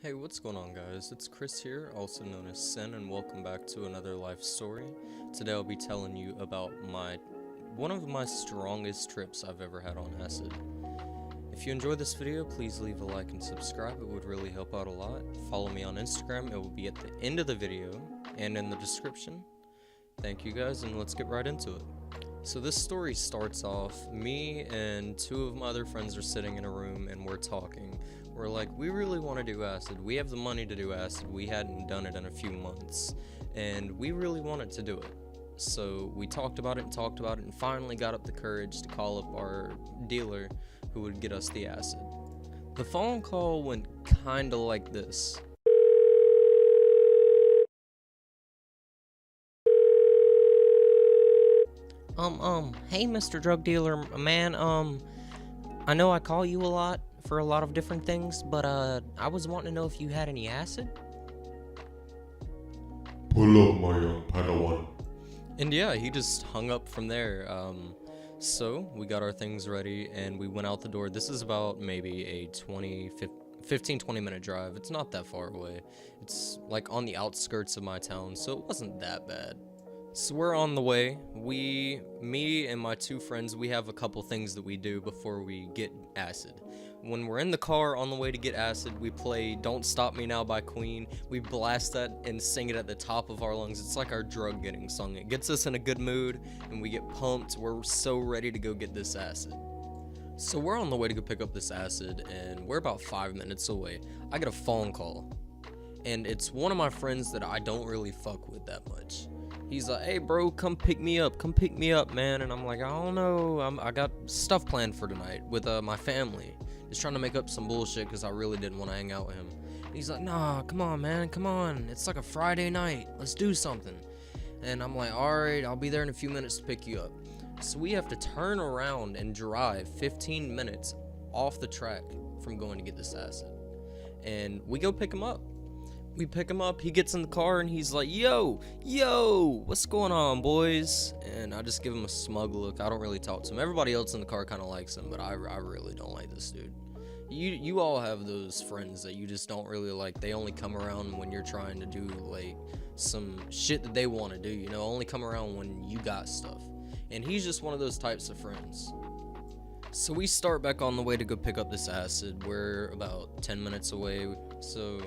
Hey, what's going on, guys? It's Chris here, also known as Sin, and welcome back to another life story. Today I'll be telling you about one of my strongest trips I've ever had on acid. If you enjoyed this video, please leave a like and subscribe. It would really help out a lot. Follow me on Instagram. It will be at the end of the video and in the description. Thank you guys, and let's get right into it. So this story starts off, me and two of my other friends are sitting in a room and we're talking. We're like, we really want to do acid. We have the money to do acid. We hadn't done it in a few months, and we really wanted to do it. So we talked about it, and finally got up the courage to call up our dealer who would get us the acid. The phone call went kinda like this. Hey, Mr. Drug Dealer, man, I know I call you a lot for a lot of different things, but, I was wanting to know if you had any acid? Pull up, my young Padawan. And yeah, he just hung up from there. So we got our things ready and we went out the door. This is about maybe a 15-20 minute drive. It's not that far away. It's like on the outskirts of my town, so it wasn't that bad. So we're on the way. Me and my two friends, we have a couple things that we do before we get acid. When we're in the car on the way to get acid, we play Don't Stop Me Now by Queen. We blast that and sing it at the top of our lungs. It's like our drug getting song. It gets us in a good mood and we get pumped. We're so ready to go get this acid. So we're on the way to go pick up this acid and we're about 5 minutes away. I get a phone call and it's one of my friends that I don't really fuck with that much. He's like, hey bro, come pick me up, man. And I'm like, I don't know, I got stuff planned for tonight with my family. Just trying to make up some bullshit because I really didn't want to hang out with him. And he's like, nah, come on, man, come on. It's like a Friday night, let's do something. And I'm like, alright, I'll be there in a few minutes to pick you up. So we have to turn around and drive 15 minutes off the track from going to get this acid. And we go pick him up. We pick him up, he gets in the car and he's like, yo, what's going on, boys? And I just give him a smug look. I don't really talk to him. Everybody else in the car kind of likes him, but I really don't like this dude. You all have those friends that you just don't really like. They only come around when you're trying to do like some shit that they want to do, you know, only come around when you got stuff. And he's just one of those types of friends. So we start back on the way to go pick up this acid. We're about 10 minutes away. So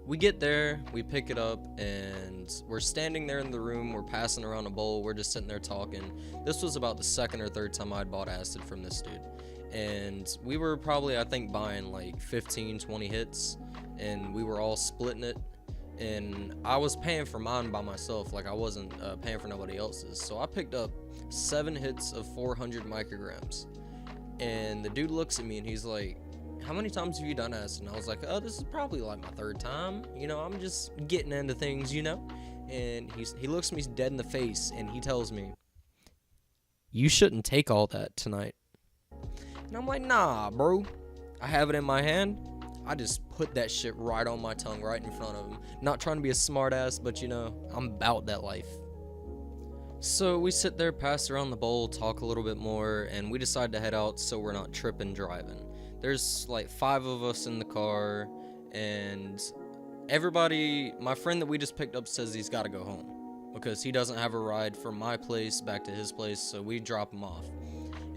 we get there, we pick it up, and we're standing there in the room. We're passing around a bowl. We're just sitting there talking. This was about the second or third time I'd bought acid from this dude. And we were probably, I think, buying like 15, 20 hits, and we were all splitting it. And I was paying for mine by myself, like I wasn't paying for nobody else's. So I picked up 7 hits of 400 micrograms. And the dude looks at me and he's like, how many times have you done acid? And I was like, oh, this is probably like my 3rd time. You know, I'm just getting into things, you know? And he looks me dead in the face and he tells me, you shouldn't take all that tonight. And I'm like, nah, bro. I have it in my hand. I just put that shit right on my tongue, right in front of him. Not trying to be a smart ass, but you know, I'm about that life. So we sit there, pass around the bowl, talk a little bit more, and we decide to head out so we're not tripping driving. There's like 5 of us in the car, and everybody, my friend that we just picked up says he's got to go home because he doesn't have a ride from my place back to his place, so we drop him off.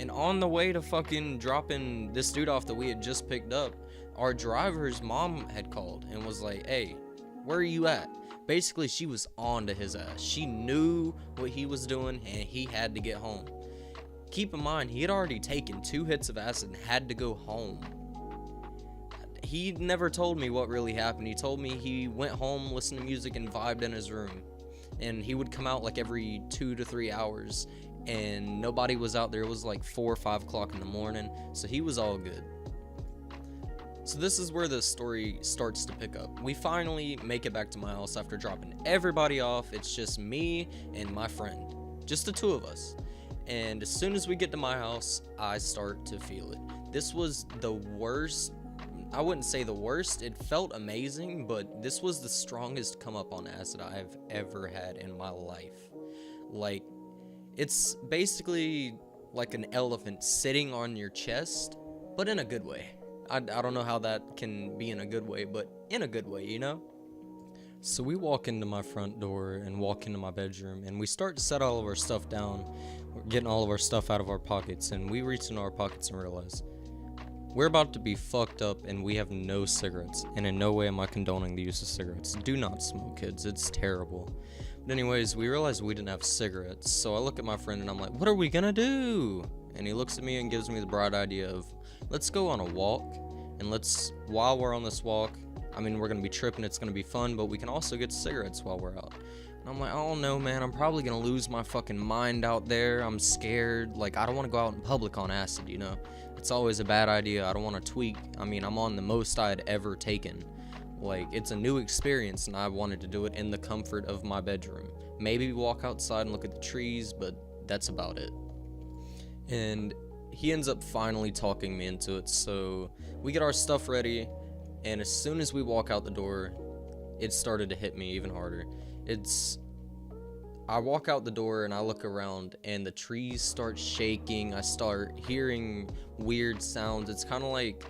And on the way to fucking dropping this dude off that we had just picked up, our driver's mom had called and was like, hey, where are you at? Basically, she was on to his ass. She knew what he was doing, and he had to get home. Keep in mind, he had already taken 2 hits of acid and had to go home. He never told me what really happened. He told me he went home, listened to music, and vibed in his room. And he would come out like every 2 to 3 hours, and nobody was out there. It was like 4 or 5 o'clock in the morning, so he was all good. So this is where the story starts to pick up. We finally make it back to my house after dropping everybody off. It's just me and my friend, just the 2 of us. And as soon as we get to my house, I start to feel it. This was the worst. I wouldn't say the worst. It felt amazing, but this was the strongest come up on acid I've ever had in my life. Like, it's basically like an elephant sitting on your chest, but in a good way. I don't know how that can be in a good way, but in a good way, you know? So we walk into my front door and walk into my bedroom, and we start to set all of our stuff down. We're getting all of our stuff out of our pockets, and we reach into our pockets and realize we're about to be fucked up and we have no cigarettes. And in no way am I condoning the use of cigarettes. Do not smoke, kids. It's terrible. But anyways, we realized we didn't have cigarettes. So I look at my friend and I'm like, what are we gonna do? And he looks at me and gives me the bright idea of, let's go on a walk. And while we're on this walk, I mean, we're gonna be tripping, it's gonna be fun, but we can also get cigarettes while we're out. And I'm like, oh no, man, I'm probably gonna lose my fucking mind out there. I'm scared. Like, I don't wanna go out in public on acid, you know? It's always a bad idea. I don't wanna tweak. I mean, I'm on the most I had ever taken. Like, it's a new experience, and I wanted to do it in the comfort of my bedroom. Maybe walk outside and look at the trees, but that's about it. And he ends up finally talking me into it, so we get our stuff ready, and as soon as we walk out the door, it started to hit me even harder. I walk out the door and I look around and the trees start shaking. I start hearing weird sounds. It's kind of like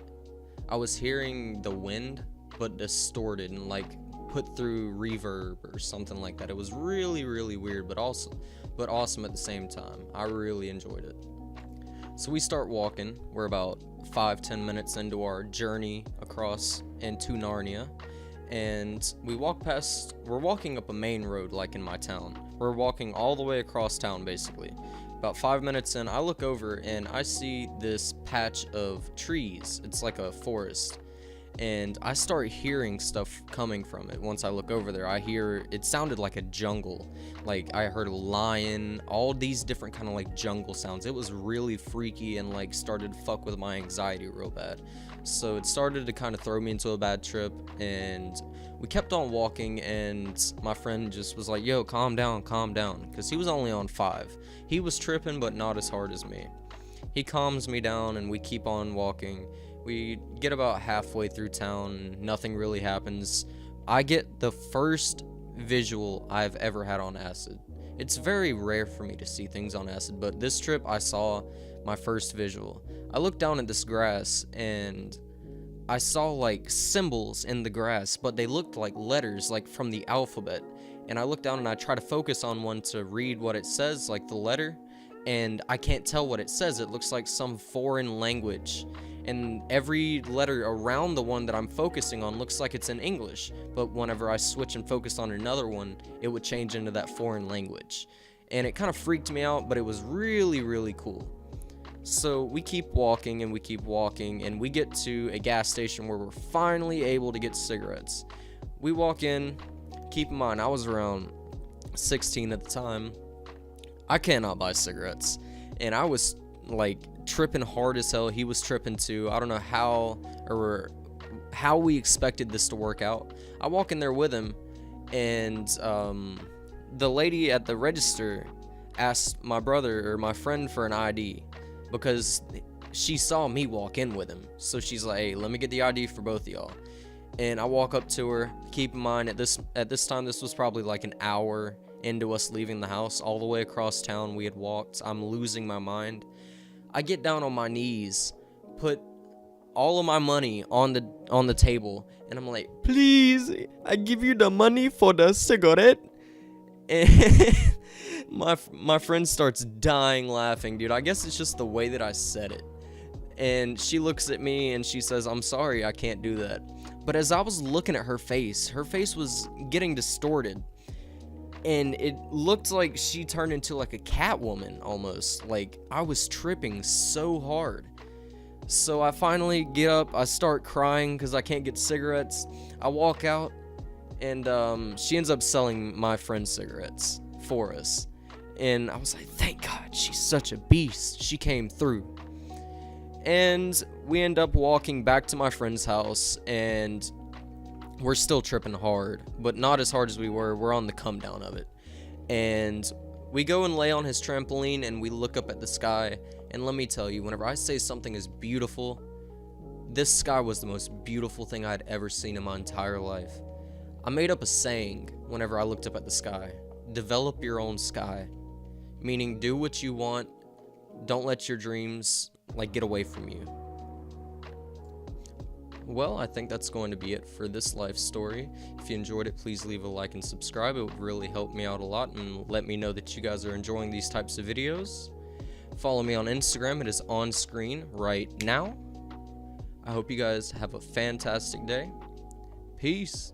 I was hearing the wind, but distorted and like put through reverb or something like that. It was really, really weird, but awesome at the same time. I really enjoyed it. So we start walking. We're about 5-10 minutes into our journey across into Narnia. And we're walking up a main road like in my town. We're walking all the way across town basically. About 5 minutes in, I look over and I see this patch of trees. It's like a forest. And I start hearing stuff coming from it. Once I look over there, it sounded like a jungle. Like I heard a lion, all these different kind of like jungle sounds. It was really freaky and like started to fuck with my anxiety real bad. So it started to kind of throw me into a bad trip, and we kept on walking, and my friend just was like, yo, calm down, because he was only on 5. He was tripping, but not as hard as me. He calms me down, and we keep on walking. We get about halfway through town, nothing really happens. I get the first visual I've ever had on acid. It's very rare for me to see things on acid, but this trip I saw my first visual. I looked down at this grass and I saw like symbols in the grass, but they looked like letters, like from the alphabet. And I looked down and I try to focus on one to read what it says, like the letter, and I can't tell what it says. It looks like some foreign language. And every letter around the one that I'm focusing on looks like it's in English, but whenever I switch and focus on another one, it would change into that foreign language. And it kind of freaked me out, but it was really, really cool. So we keep walking and we keep walking, and we get to a gas station where we're finally able to get cigarettes. We walk in. Keep in mind, I was around 16 at the time. I cannot buy cigarettes, and I was like tripping hard as hell. He was tripping too. I don't know how we expected this to work out. I walk in there with him, and the lady at the register asked my brother or my friend for an ID because she saw me walk in with him. So she's like, hey, let me get the ID for both of y'all. And I walk up to her. Keep in mind, at this time, this was probably like an hour into us leaving the house. All the way across town we had walked. I'm losing my mind. I get down on my knees, put all of my money on the table, and I'm like, please, I give you the money for the cigarette. And my friend starts dying laughing, dude. I guess it's just the way that I said it. And she looks at me and she says, I'm sorry, I can't do that. But as I was looking at her face was getting distorted. And it looked like she turned into like a cat woman almost. Like I was tripping so hard. So I finally get up, I start crying because I can't get cigarettes. I walk out, and she ends up selling my friend cigarettes for us. And I was like, thank God, she's such a beast. She came through. And we end up walking back to my friend's house, and we're still tripping hard, but not as hard as we were. We're on the come down of it. And we go and lay on his trampoline, and we look up at the sky. And let me tell you, whenever I say something is beautiful, this sky was the most beautiful thing I'd ever seen in my entire life. I made up a saying whenever I looked up at the sky. Develop your own sky. Meaning, do what you want. Don't let your dreams, like, get away from you. well, I think that's going to be it for this life story. If you enjoyed it, please leave a like and subscribe. It would really help me out a lot and let me know that you guys are enjoying these types of videos. Follow me on Instagram. It is on screen right now. I hope you guys have a fantastic day. Peace.